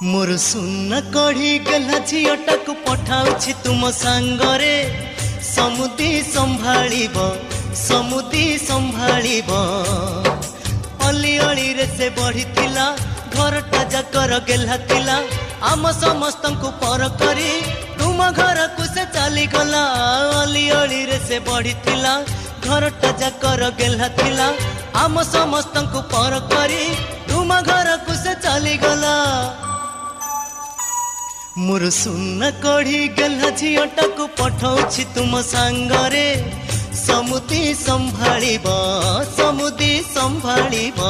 मोर सुन कढ़ी गला झीटा को पठाउछि तुम सांगरे समुदी संभाळिब समुदी संभाळिब अली अली रे से बढ़िथिला घरटा जाकर गेला थिला आम समस्त को पर करी तुम घर को से चली गला अली अली रे से बढ़िथिला घरटा जाकर गेला थिला आम समस्त को पर करी तुम घर को से चली गला मोर सुन कढ़ी गला झीटा को पठाउछि तुम सांगरे समुदी संभाळिब समुदी संभाळिब।